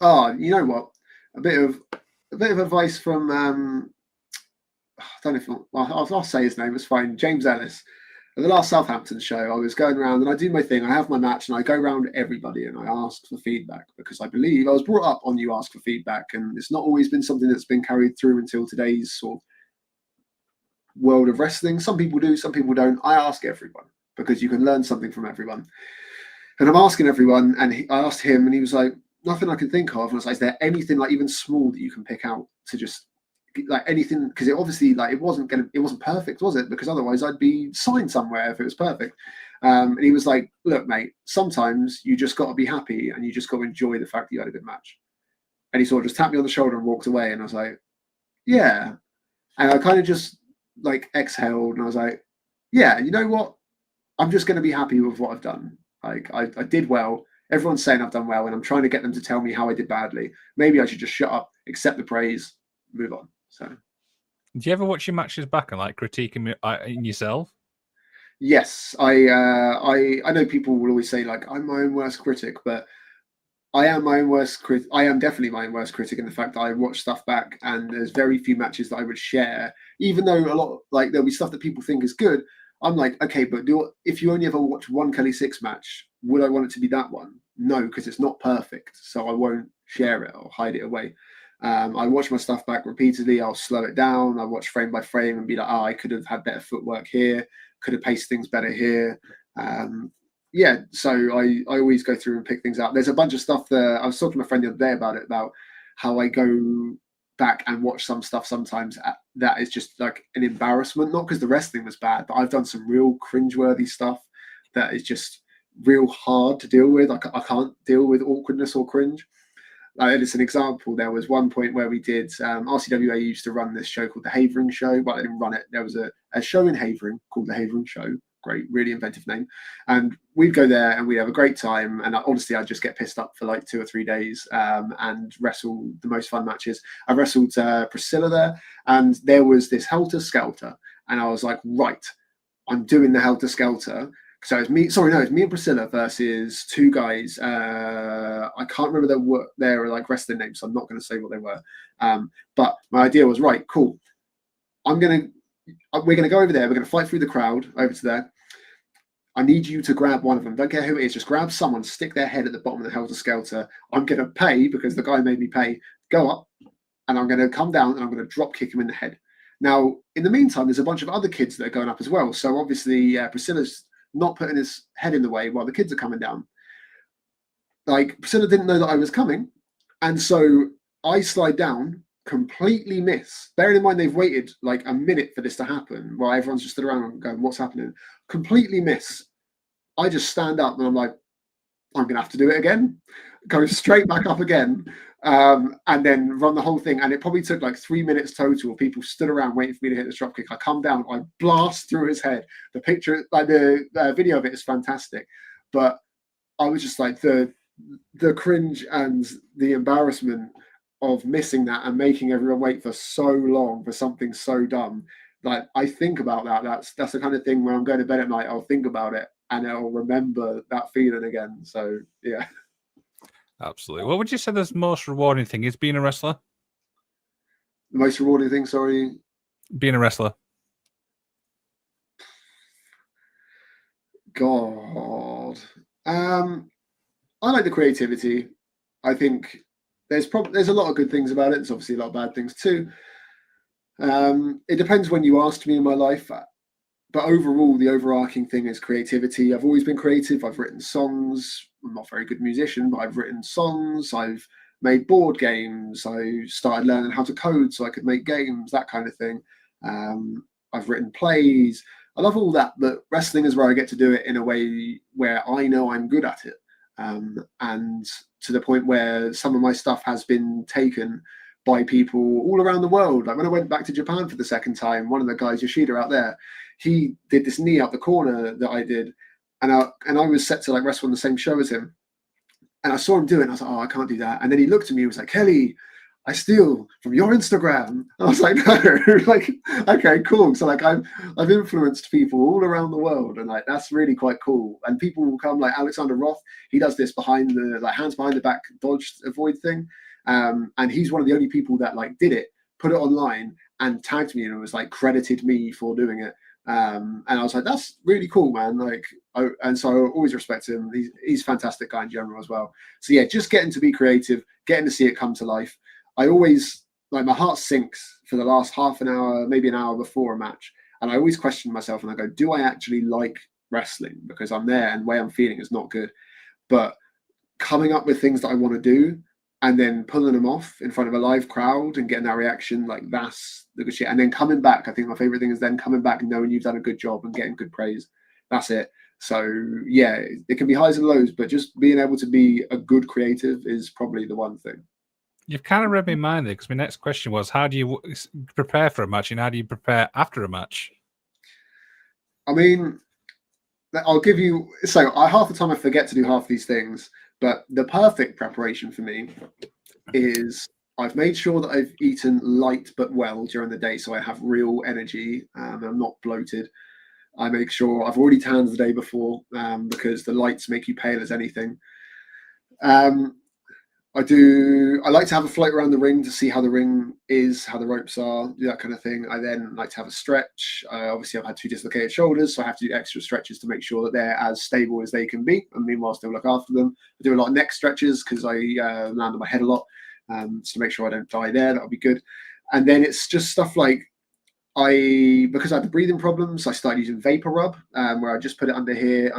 know what? A bit of advice from I don't know if I'll say his name. It's fine. James Ellis. At the last Southampton show, I was going around and I do my thing. I have my match and I go around everybody and I ask for feedback because I believe I was brought up on you ask for feedback, and it's not always been something that's been carried through until today's sort of world of wrestling. Some people do, some people don't. I ask everyone because you can learn something from everyone. And I'm asking everyone, and I asked him, and he was like, nothing I can think of. And I was like, is there anything like even small that you can pick out to just like anything? Because it obviously like it wasn't perfect, was it? Because otherwise I'd be signed somewhere if it was perfect. And he was like, look, mate, sometimes you just got to be happy and you just got to enjoy the fact that you had a good match. And he sort of just tapped me on the shoulder and walked away. And I was like, yeah. And I kind of just like exhaled and I was like, yeah, you know what? I'm just going to be happy with what I've done. Like I did well. Everyone's saying I've done well, and I'm trying to get them to tell me how I did badly. Maybe I should just shut up, accept the praise, move on. So, do you ever watch your matches back and like critique them in yourself? Yes, I know people will always say like I'm my own worst critic, but I am my own worst critic. I am definitely my own worst critic in the fact that I watch stuff back, and there's very few matches that I would share, even though a lot like there'll be stuff that people think is good. I'm like, okay, but if you only ever watch one Kelly Sixx match, would I want it to be that one? No, because it's not perfect, so I won't share it or hide it away. I watch my stuff back repeatedly. I'll slow it down. I watch frame by frame and be like, oh, I could have had better footwork here, could have paced things better here. Yeah, so I always go through and pick things out. There's a bunch of stuff that I was talking to my friend the other day about how I go back and watch some stuff sometimes that is just like an embarrassment, not because the wrestling was bad, but I've done some real cringeworthy stuff that is just real hard to deal with. I can't deal with awkwardness or cringe. It's an example. There was one point where we did RCWA used to run this show called the Havering Show, but they didn't run it. There was a show in Havering called the Havering Show. Great, really inventive name. And we'd go there and we'd have a great time. And honestly, I'd just get pissed up for like 2 or 3 days and wrestle the most fun matches. I wrestled Priscilla there, and there was this Helter Skelter. And I was like, right, I'm doing the Helter Skelter. So it's me and Priscilla versus 2 guys. I can't remember their like wrestling names, so I'm not going to say what they were. But my idea was, right, cool. We're going to go over there. We're going to fight through the crowd over to there. I need you to grab one of them. Don't care who it is. Just grab someone, stick their head at the bottom of the Helter Skelter. I'm going to pay, because the guy made me pay, go up, and I'm going to come down and I'm going to drop kick him in the head. Now, in the meantime, there's a bunch of other kids that are going up as well. So obviously, Priscilla's not putting his head in the way while the kids are coming down. Like, Priscilla didn't know that I was coming. And so I slide down, completely miss. Bearing in mind they've waited like a minute for this to happen while everyone's just stood around going, what's happening? Completely miss. I just stand up and I'm like, I'm going to have to do it again. Go straight back up again. And then run the whole thing. And it probably took like 3 minutes total. People stood around waiting for me to hit the drop kick. I come down, I blast through his head. The picture, like the video of it is fantastic. But I was just like the cringe and the embarrassment of missing that and making everyone wait for so long for something so dumb. Like, I think about that. That's the kind of thing when I'm going to bed at night, I'll think about it and I'll remember that feeling again. So yeah. Absolutely. What would you say the most rewarding thing is being a wrestler? The most rewarding thing, sorry. Being a wrestler. God. I like the creativity. I think there's a lot of good things about it. There's obviously a lot of bad things too. It depends when you asked me in my life, but overall, the overarching thing is creativity. I've always been creative. I've written songs. I'm not a very good musician, but I've written songs. I've made board games. I started learning how to code so I could make games, that kind of thing. I've written plays. I love all that, but wrestling is where I get to do it in a way where I know I'm good at it. And to the point where some of my stuff has been taken by people all around the world. Like when I went back to Japan for the second time, one of the guys, Yoshida out there, he did this knee out the corner that I did, and I was set to like wrestle on the same show as him. And I saw him do it, and I was like, oh, I can't do that. And then he looked at me and was like, Kelly, I steal from your Instagram. And I was like, no, like, okay, cool. So like I've influenced people all around the world, and like that's really quite cool. And people will come, like Alexander Roth, he does this behind the like hands behind the back dodge avoid thing. And he's one of the only people that like did it, put it online and tagged me, and it was like credited me for doing it. And I was like, that's really cool, man. Like, and so I always respect him. He's a fantastic guy in general as well. So yeah, just getting to be creative, getting to see it come to life. I always like my heart sinks for the last half an hour, maybe an hour before a match. And I always question myself and I go, do I actually like wrestling? Because I'm there and the way I'm feeling is not good. But coming up with things that I want to do and then pulling them off in front of a live crowd and getting that reaction, like that's the good shit. And then coming back, I think my favorite thing is then coming back and knowing you've done a good job and getting good praise. That's it. So yeah, it can be highs and lows, but just being able to be a good creative is probably the one thing. You've kind of read my mind there, because my next question was, how do you prepare for a match and how do you prepare after a match? I mean, I'll give you, so half the time I forget to do half these things, but the perfect preparation for me is I've made sure that I've eaten light but well during the day, so I have real energy and I'm not bloated. I make sure I've already tanned the day before because the lights make you pale as anything. I like to have a float around the ring to see how the ring is, how the ropes are, do that kind of thing. I then like to have a stretch. Obviously, I've had 2 dislocated shoulders, so I have to do extra stretches to make sure that they're as stable as they can be. And meanwhile, still look after them. I do a lot of neck stretches because I land on my head a lot, so to make sure I don't die there. That'll be good. And then it's just stuff like because I had the breathing problems, I started using vapor rub, where I just put it under here.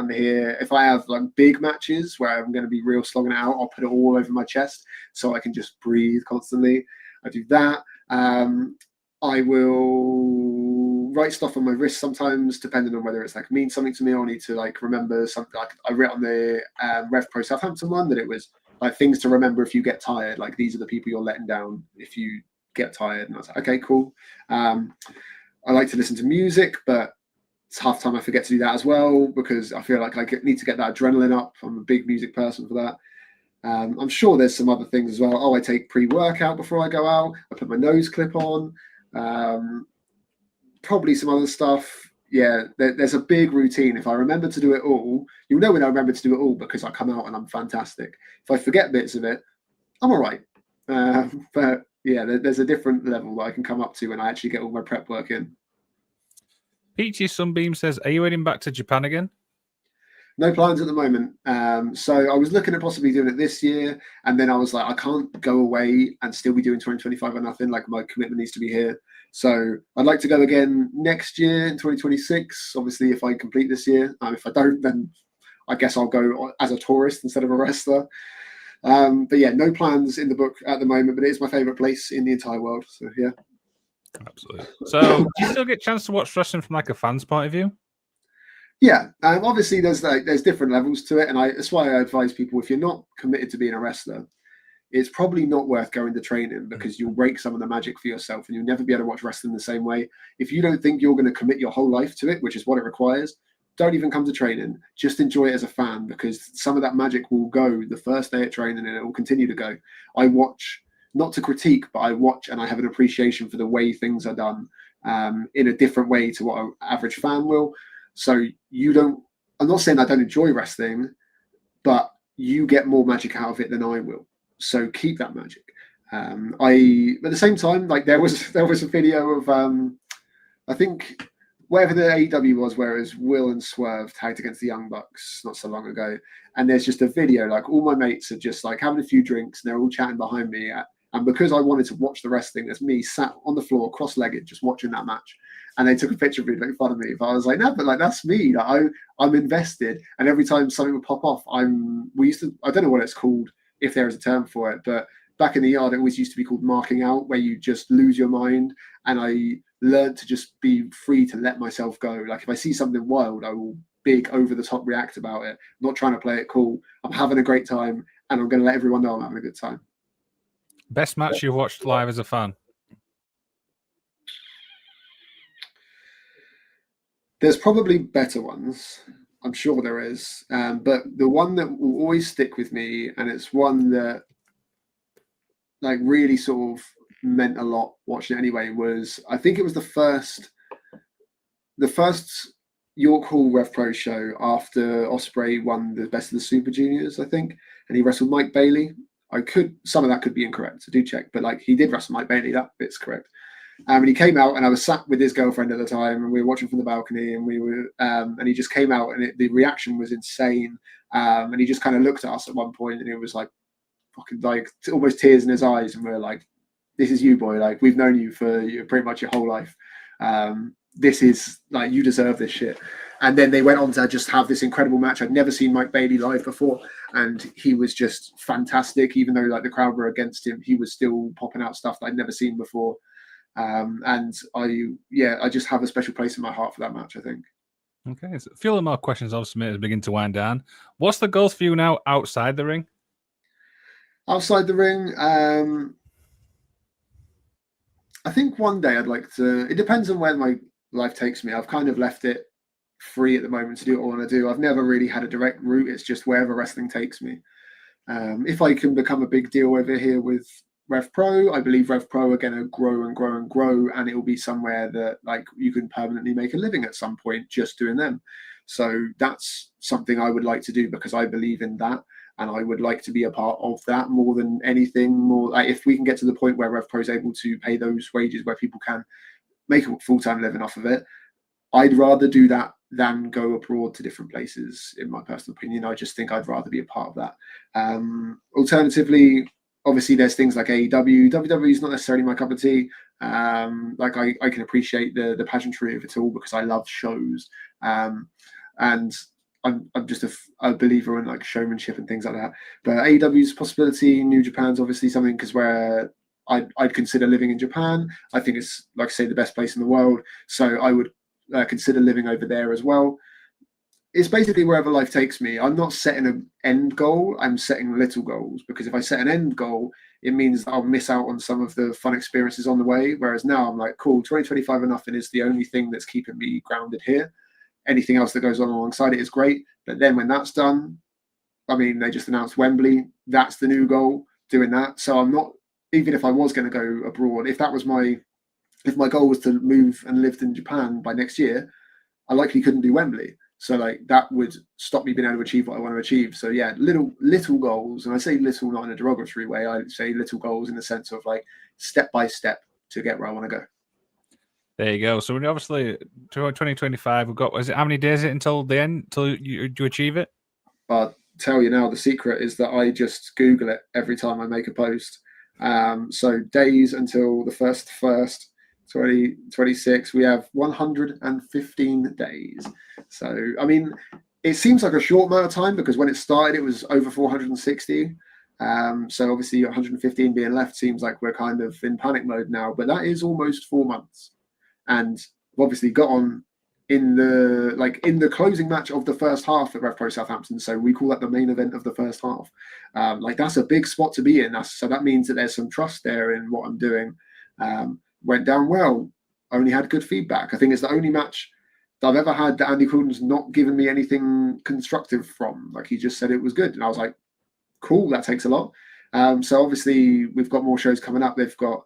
If I have like big matches where I'm going to be real slogging it out, I'll put it all over my chest so I can just breathe constantly. I do that. I will write stuff on my wrist sometimes, depending on whether it's like means something to me or I need to like remember something. Like I read on the Rev Pro Southampton one that it was like things to remember if you get tired. Like these are the people you're letting down if you get tired. And I was like, okay, cool. I like to listen to music, but it's half the time I forget to do that as well because I feel like I need to get that adrenaline up. I'm a big music person for that. I'm sure there's some other things as well. Oh, I take pre-workout before I go out. I put my nose clip on. Probably some other stuff. Yeah, there's a big routine. If I remember to do it all, you'll know when I remember to do it all because I come out and I'm fantastic. If I forget bits of it, I'm all right. But yeah, there's a different level that I can come up to when I actually get all my prep work in. Peachy Sunbeam says, are you heading back to Japan again? No plans at the moment. So I was looking at possibly doing it this year, and then I was like, I can't go away and still be doing 2025 or nothing. Like my commitment needs to be here. So I'd like to go again next year in 2026. Obviously, if I complete this year, if I don't, then I guess I'll go as a tourist instead of a wrestler. But yeah, no plans in the book at the moment, but it is my favorite place in the entire world. So yeah. Absolutely. So do you still get a chance to watch wrestling from like a fan's point of view? Yeah, obviously there's different levels to it, and that's why I advise people, if you're not committed to being a wrestler, it's probably not worth going to training because you'll break some of the magic for yourself and you'll never be able to watch wrestling the same way. If you don't think you're going to commit your whole life to it, which is what it requires, don't even come to training. Just enjoy it as a fan because some of that magic will go the first day at training and it will continue to go. I watch, not to critique, but I watch and I have an appreciation for the way things are done in a different way to what an average fan will. So I'm not saying I don't enjoy wrestling, but you get more magic out of it than I will. So keep that magic. At the same time, like there was a video of I think whatever the AEW was, whereas Will and Swerve tagged against the Young Bucks not so long ago, and there's just a video like all my mates are just like having a few drinks and they're all chatting behind me, and because I wanted to watch the wrestling, there's me sat on the floor cross-legged just watching that match, and they took a picture of me to make fun of me. But I was like, no, but like that's me. Like, I'm invested, and every time something would pop off, I don't know what it's called, if there is a term for it, but back in the yard, it always used to be called marking out, where you just lose your mind. And I learned to just be free to let myself go. Like if I see something wild, I will big over the top react about it, not trying to play it cool. I'm having a great time and I'm going to let everyone know I'm having a good time. Best match you've watched live as a fan? There's probably better ones. I'm sure there is. But the one that will always stick with me, and it's one that like really sort of meant a lot watching it anyway, was I think it was the first York Hall Rev Pro show after Ospreay won the Best of the Super Juniors, I think, and he wrestled Mike Bailey. Some of that could be incorrect, so do check, but like he did wrestle Mike Bailey, that bit's correct. And he came out, and I was sat with his girlfriend at the time, and we were watching from the balcony, and and he just came out, and the reaction was insane. And he just kind of looked at us at one point, and it was like fucking like almost tears in his eyes, and we were like, "This is you, boy. Like we've known you for pretty much your whole life. This is like you deserve this shit." And then they went on to just have this incredible match. I'd never seen Mike Bailey live before, and he was just fantastic. Even though like the crowd were against him, he was still popping out stuff that I'd never seen before. And I just have a special place in my heart for that match, I think. Okay, so a few more questions obviously as we begin to wind down. What's the goals for you now outside the ring? Outside the ring, I think one day I'd like to. It depends on where my life takes me. I've kind of left it free at the moment to do what I want to do. I've never really had a direct route. It's just wherever wrestling takes me. If I can become a big deal over here with Rev Pro, I believe Rev Pro are going to grow and grow and grow, and it will be somewhere that like you can permanently make a living at some point just doing them. So that's something I would like to do because I believe in that. And I would like to be a part of that more than anything. More like if we can get to the point where Rev Pro is able to pay those wages where people can make a full-time living off of it, I'd rather do that than go abroad to different places, in my personal opinion. I just think I'd rather be a part of that. Alternatively, obviously there's things like AEW. WWE is not necessarily my cup of tea. Like I can appreciate the pageantry of it all because I love shows. And I'm just a believer in like showmanship and things like that. But AEW's possibility, New Japan's obviously something because where I'd consider living in Japan. I think it's, like I say, the best place in the world. So I would consider living over there as well. It's basically wherever life takes me. I'm not setting an end goal. I'm setting little goals because if I set an end goal, it means that I'll miss out on some of the fun experiences on the way. Whereas now I'm like, cool, 2025 and nothing is the only thing that's keeping me grounded here. Anything else that goes on alongside it is great. But then when that's done, I mean, they just announced Wembley. That's the new goal, doing that. So I'm not, even if I was going to go abroad, if my goal was to move and live in Japan by next year, I likely couldn't do Wembley. So like that would stop me being able to achieve what I want to achieve. So yeah, little goals. And I say little not in a derogatory way. I say little goals in the sense of like step by step to get where I want to go. There you go. So obviously 2025, we've got, how many days is it until the end, until you achieve it? I'll tell you now, the secret is that I just Google it every time I make a post. So days until the 1st, 2026, we have 115 days. So, I mean, it seems like a short amount of time because when it started, it was over 460. So obviously 115 being left seems like we're kind of in panic mode now, but that is almost 4 months. And we've obviously got on in the closing match of the first half at Rev Pro Southampton. So we call that the main event of the first half. Like that's a big spot to be in. So that means that there's some trust there in what I'm doing. Went down well. Only had good feedback. I think it's the only match that I've ever had that Andy Coulton's not given me anything constructive from. Like he just said it was good. And I was like, cool, that takes a lot. So obviously we've got more shows coming up. They've got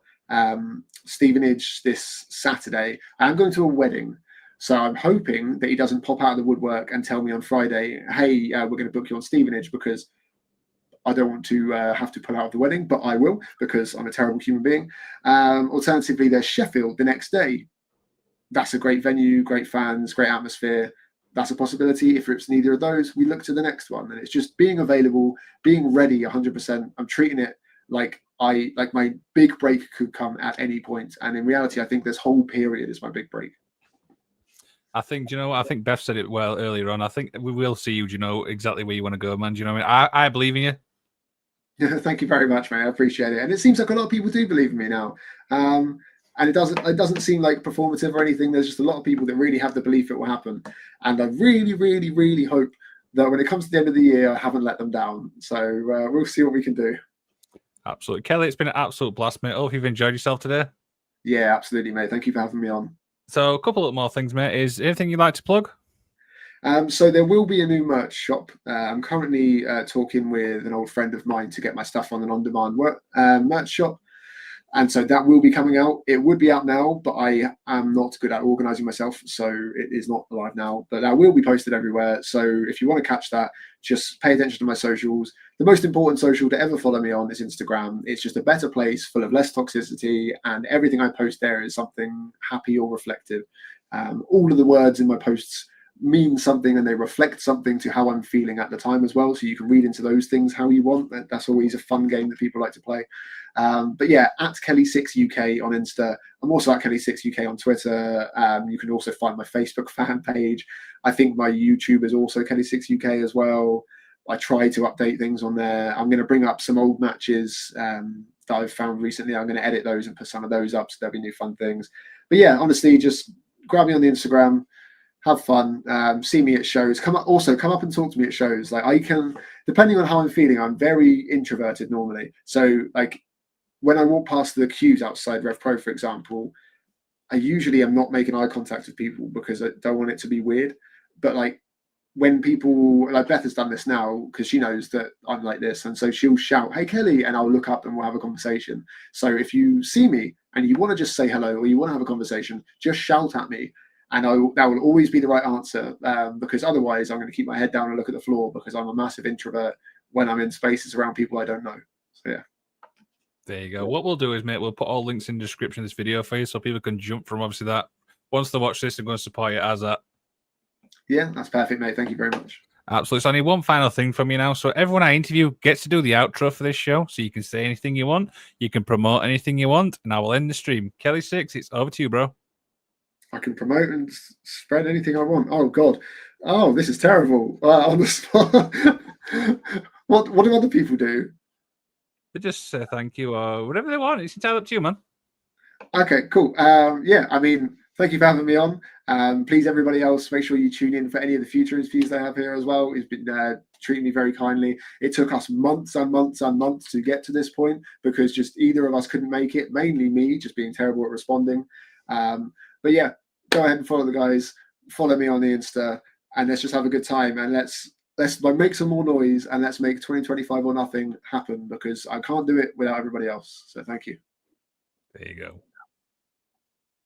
Stevenage this Saturday. I'm going to a wedding. So I'm hoping that he doesn't pop out of the woodwork and tell me on Friday, hey, we're going to book you on Stevenage, because I don't want to have to pull out of the wedding, but I will because I'm a terrible human being. Alternatively, there's Sheffield the next day. That's a great venue, great fans, great atmosphere. That's a possibility. If it's neither of those, we look to the next one. And it's just being available, being ready 100%. I'm treating it like my big break could come at any point. And in reality, I think this whole period is my big break. I think, you know what? I think Beth said it well earlier on. I think we will see you, you know, exactly where you want to go, man. Do you know what I mean? I believe in you. Yeah, thank you very much, man. I appreciate it. And it seems like a lot of people do believe in me now. And it doesn't seem like performative or anything. There's just a lot of people that really have the belief it will happen. And I really, really, really hope that when it comes to the end of the year, I haven't let them down. So we'll see what we can do. Absolutely. Kelly, it's been an absolute blast, mate. I hope you've enjoyed yourself today. Yeah, absolutely, mate. Thank you for having me on. So a couple of more things, mate. Is anything you'd like to plug? So there will be a new merch shop. I'm currently talking with an old friend of mine to get my stuff on an on-demand merch shop. And so that will be coming out. It would be out now, but I am not good at organizing myself. So it is not live now, but that will be posted everywhere. So if you want to catch that, just pay attention to my socials. The most important social to ever follow me on is Instagram. It's just a better place full of less toxicity, and everything I post there is something happy or reflective. All of the words in my posts mean something and they reflect something to how I'm feeling at the time as well. So you can read into those things how you want. That's always a fun game that people like to play. But yeah, at Kelly Sixx UK on Insta. I'm also at Kelly Sixx UK on Twitter. You can also find my Facebook fan page. I think my YouTube is also Kelly Sixx UK as well. I try to update things on there. I'm going to bring up some old matches that I've found recently. I'm going to edit those and put some of those up, so there'll be new fun things. But yeah, honestly, just grab me on the Instagram. Have fun, see me at shows. Come up and talk to me at shows. Like I can, depending on how I'm feeling, I'm very introverted normally. So like when I walk past the queues outside Rev Pro, for example, I usually am not making eye contact with people because I don't want it to be weird. But like when people, like Beth has done this now because she knows that I'm like this, and so she'll shout, "Hey Kelly," and I'll look up and we'll have a conversation. So if you see me and you want to just say hello or you want to have a conversation, just shout at me. And that will always be the right answer because otherwise I'm going to keep my head down and look at the floor because I'm a massive introvert when I'm in spaces around people I don't know. So yeah. There you go. What we'll do is, mate, we'll put all links in the description of this video for you so people can jump from obviously that. Once they watch this, they're going to support you as that. Yeah, that's perfect, mate. Thank you very much. Absolutely. So I need one final thing from you now. So everyone I interview gets to do the outro for this show. So you can say anything you want. You can promote anything you want. And I will end the stream. Kelly Sixx, it's over to you, bro. I can promote and spread anything I want. Oh God. Oh, this is terrible. On the spot. What do other people do? They just say thank you or whatever they want. It's entirely up to you, man. Okay, cool. Yeah, I mean, thank you for having me on. Please, everybody else, make sure you tune in for any of the future interviews they have here as well. He's been treating me very kindly. It took us months and months and months to get to this point because just either of us couldn't make it, mainly me, just being terrible at responding. But yeah, go ahead and follow the guys. Follow me on the Insta, and let's just have a good time. And let's like make some more noise, and let's make 2025 or nothing happen because I can't do it without everybody else. So thank you. There you go.